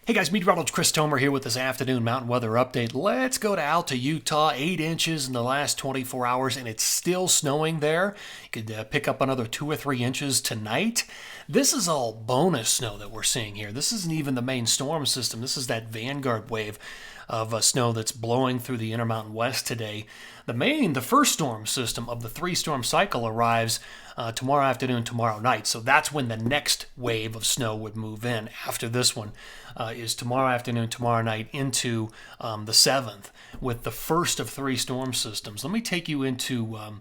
Hey guys, Meteorologist Chris Tomer here with this afternoon mountain weather update. Let's go to Alta, Utah. 8 inches in the last 24 hours, and it's still snowing there. You could pick up another 2 or 3 inches tonight. This is all bonus snow that we're seeing here. This isn't even the main storm system. This is that vanguard wave of snow that's blowing through the Intermountain West today. The first storm system of the 3-storm cycle arrives tomorrow afternoon, tomorrow night. So that's when the next wave of snow would move in after this one is tomorrow afternoon, tomorrow night into the 7th with the first of 3 storm systems. Let me take you into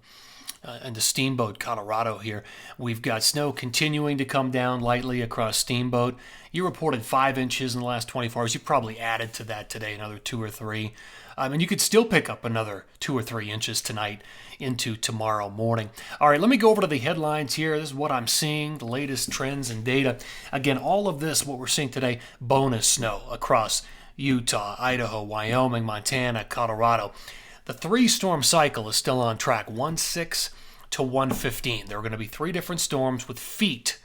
Steamboat, Colorado here. We've got snow continuing to come down lightly across Steamboat. You reported 5 inches in the last 24 hours. You probably added to that today another 2 or 3. And you could still pick up another 2 or 3 inches tonight into tomorrow morning. All right, let me go over to the headlines here. This is what I'm seeing, the latest trends and data. Again, all of this, what we're seeing today, bonus snow across Utah, Idaho, Wyoming, Montana, Colorado. The 3-storm cycle is still on track, 1/6 to 115. There are going to be 3 different storms with feet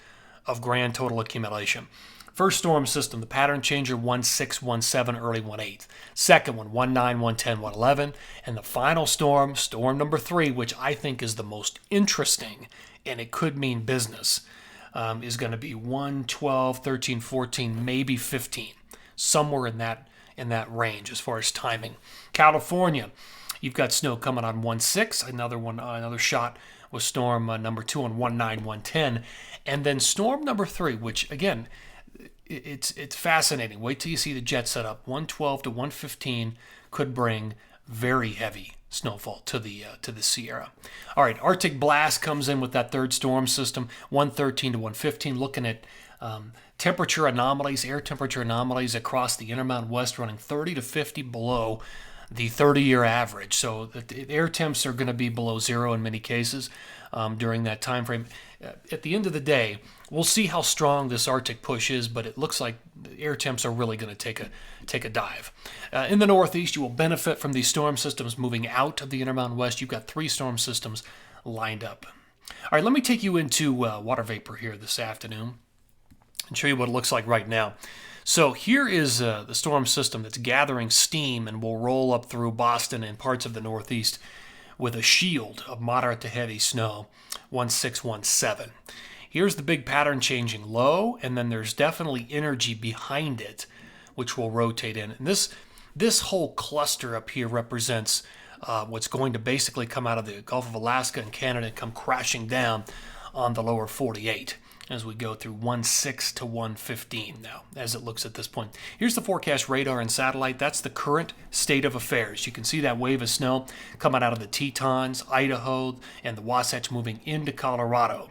of grand total accumulation. First storm system, the pattern changer, 1/6, 1/7, early 1/8. Second one, 1/9, 1/10, 1/11. And the final storm, storm number 3, which I think is the most interesting, and it could mean business, is going to be 1/12, 13, 14, maybe 15. Somewhere in that range as far as timing. California, you've got snow coming on 1/6, another shot with storm number 2 on 1/9, 1/10, and then storm number 3, which again, it's fascinating. Wait till you see the jet set up. 1/12 to 115 could bring very heavy snowfall to the Sierra. All right, Arctic blast comes in with that 3rd storm system, 113 to 115. Looking at temperature anomalies, air temperature anomalies across the Intermountain West, running 30 to 50 below the 30-year average. So the air temps are going to be below zero in many cases during that time frame. At the end of the day, we'll see how strong this Arctic push is, but it looks like air temps are really going to take a dive. In the Northeast, you will benefit from these storm systems moving out of the Intermountain West. You've got 3 storm systems lined up. All right, let me take you into water vapor here this afternoon and show you what it looks like right now. So here is the storm system that's gathering steam and will roll up through Boston and parts of the Northeast with a shield of moderate to heavy snow, 1/6, 1/7. Here's the big pattern changing low, and then there's definitely energy behind it, which will rotate in. And this whole cluster up here represents what's going to basically come out of the Gulf of Alaska and Canada and come crashing down on the lower 48. As we go through 1/6 to 115 now, as it looks at this point. Here's the forecast radar and satellite. That's the current state of affairs. You can see that wave of snow coming out of the Tetons, Idaho, and the Wasatch moving into Colorado.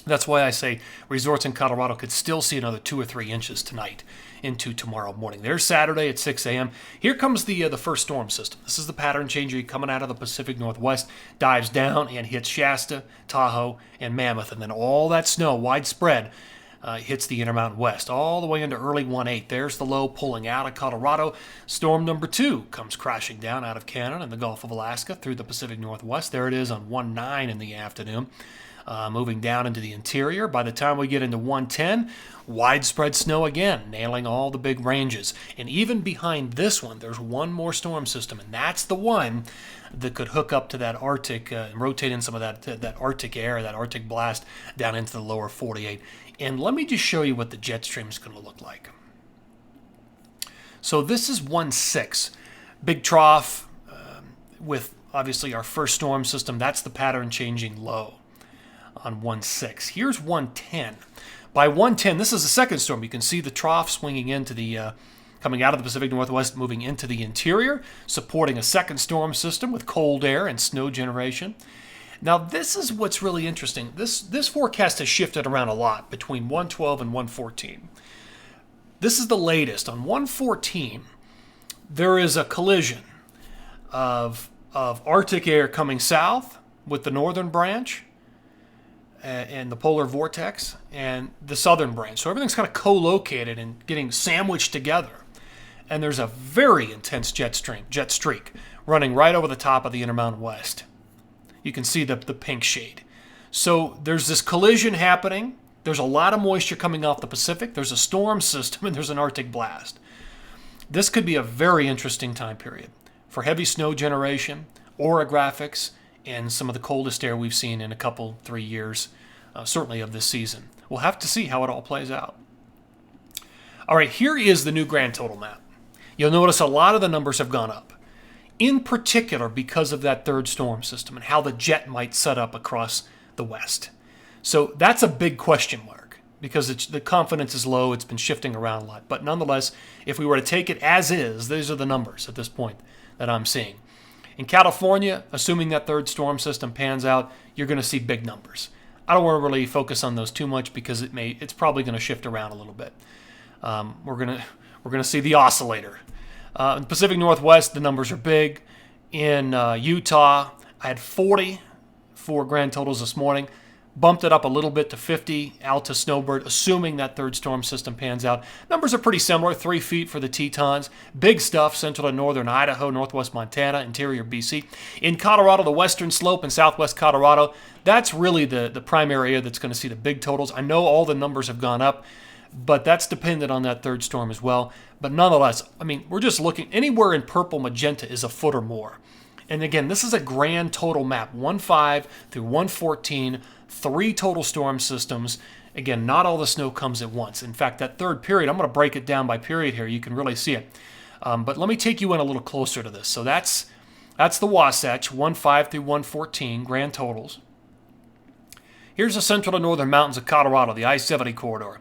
That's why I say resorts in Colorado could still see another 2 or 3 inches tonight into tomorrow morning. There's Saturday at 6 a.m. Here comes the first storm system. This is the pattern changer coming out of the Pacific Northwest, dives down and hits Shasta, Tahoe, and Mammoth. And then all that snow, widespread, hits the Intermountain West, all the way into early 1/8. There's the low pulling out of Colorado. Storm number 2 comes crashing down out of Canada and the Gulf of Alaska through the Pacific Northwest. There it is on 1/9 in the afternoon. Moving down into the interior. By the time we get into 110, widespread snow again, nailing all the big ranges. And even behind this one, there's one more storm system, and that's the one that could hook up to that Arctic and rotate in some of that Arctic air, that Arctic blast down into the lower 48. And let me just show you what the jet stream is going to look like. So this is 1/6, big trough with obviously our first storm system. That's the pattern changing low on 1/6. Here's 110. By 110, this is the second storm. You can see the trough swinging into the, coming out of the Pacific Northwest, moving into the interior, supporting a second storm system with cold air and snow generation. Now, this is what's really interesting. This forecast has shifted around a lot between 112 and 114. This is the latest. On 114, there is a collision of Arctic air coming south with the northern branch and the polar vortex and the southern branch. So everything's kind of co-located and getting sandwiched together. And there's a very intense jet streak running right over the top of the Intermountain West. You can see the pink shade. So there's this collision happening There's a lot of moisture coming off the Pacific. There's a storm system and there's an Arctic blast. This could be a very interesting time period for heavy snow generation, orographics, and some of the coldest air we've seen in a couple, 3 years, certainly of this season. We'll have to see how it all plays out. All right, here is the new grand total map. You'll notice a lot of the numbers have gone up, in particular because of that third storm system and how the jet might set up across the west. So that's a big question mark because the confidence is low. It's been shifting around a lot. But nonetheless, if we were to take it as is, these are the numbers at this point that I'm seeing. In California, assuming that third storm system pans out, you're going to see big numbers. I don't want to really focus on those too much because it's probably going to shift around a little bit. We're gonna see the oscillator. In the Pacific Northwest, the numbers are big. In Utah, I had 40 for grand totals this morning. Bumped it up a little bit to 50 out to Snowbird, assuming that third storm system pans out. Numbers are pretty similar, 3 feet for the Tetons. Big stuff, central and northern Idaho, northwest Montana, interior BC. In Colorado, the western slope and southwest Colorado, that's really the primary area that's going to see the big totals. I know all the numbers have gone up, but that's dependent on that third storm as well. But nonetheless, I mean, we're just looking, anywhere in purple magenta is a foot or more. And again, this is a grand total map, 1.5 through 1.14, 3 total storm systems. Again, not all the snow comes at once. In fact, that third period, I'm going to break it down by period here. You can really see it. But let me take you in a little closer to this. So that's the Wasatch, 1.5 through 1.14, grand totals. Here's the central and northern mountains of Colorado, the I-70 corridor.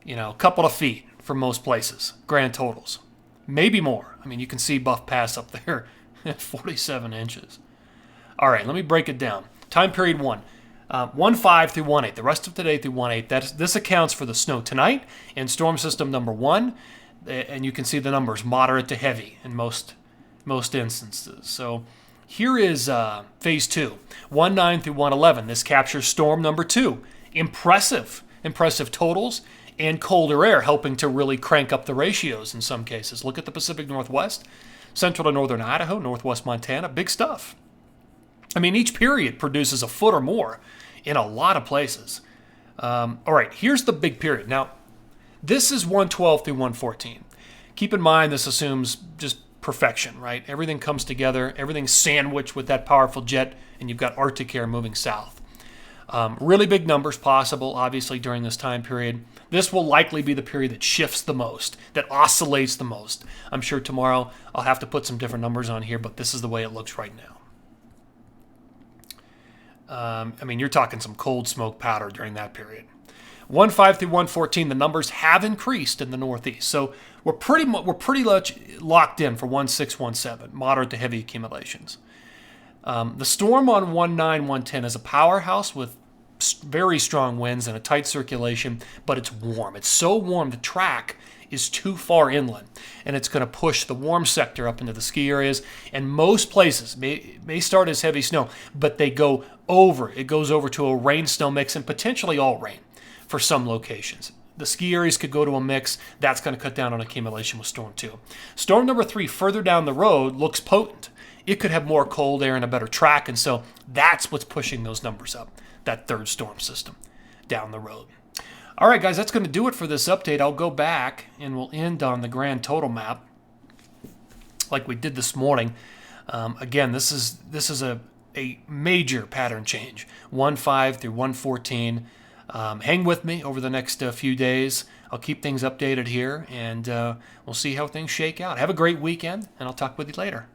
You know, a couple of feet for most places, grand totals. Maybe more. I mean, you can see Buff Pass up there at 47 inches. All right, let me break it down. Time period 1, 1.5 through 1.8. The rest of today through 1.8. This accounts for the snow tonight and storm system number 1. And you can see the numbers, moderate to heavy in most instances. So here is phase 2, 1.9 through 1.11. This captures storm number 2. Impressive totals. And colder air helping to really crank up the ratios in some cases. Look at the Pacific Northwest, central to northern Idaho, northwest Montana, big stuff. I mean, each period produces a foot or more in a lot of places. All right, here's the big period. Now, this is 1.12 through 1.14. Keep in mind this assumes just perfection, right? Everything comes together, everything's sandwiched with that powerful jet, and you've got Arctic air moving south. Really big numbers possible, obviously, during this time period. This will likely be the period that shifts the most, that oscillates the most. I'm sure tomorrow I'll have to put some different numbers on here, but this is the way it looks right now. I mean, you're talking some cold smoke powder during that period. 1.5 through 1.14, the numbers have increased in the Northeast. So we're pretty much locked in for 1.6, 1.7, moderate to heavy accumulations. The storm on 1.9, 1.10 is a powerhouse with very strong winds and a tight circulation, but it's warm. It's so warm the track is too far inland, and it's going to push the warm sector up into the ski areas. And most places may start as heavy snow, but they go over. It goes over to a rain-snow mix and potentially all rain for some locations. The ski areas could go to a mix. That's going to cut down on accumulation with Storm 2. Storm number 3 further down the road looks potent. It could have more cold air and a better track, and so that's what's pushing those numbers up, that third storm system down the road. All right, guys, that's going to do it for this update. I'll go back, and we'll end on the grand total map like we did this morning. Again, this is a major pattern change, 1.5 through 1.14. Hang with me over the next few days. I'll keep things updated here, and we'll see how things shake out. Have a great weekend, and I'll talk with you later.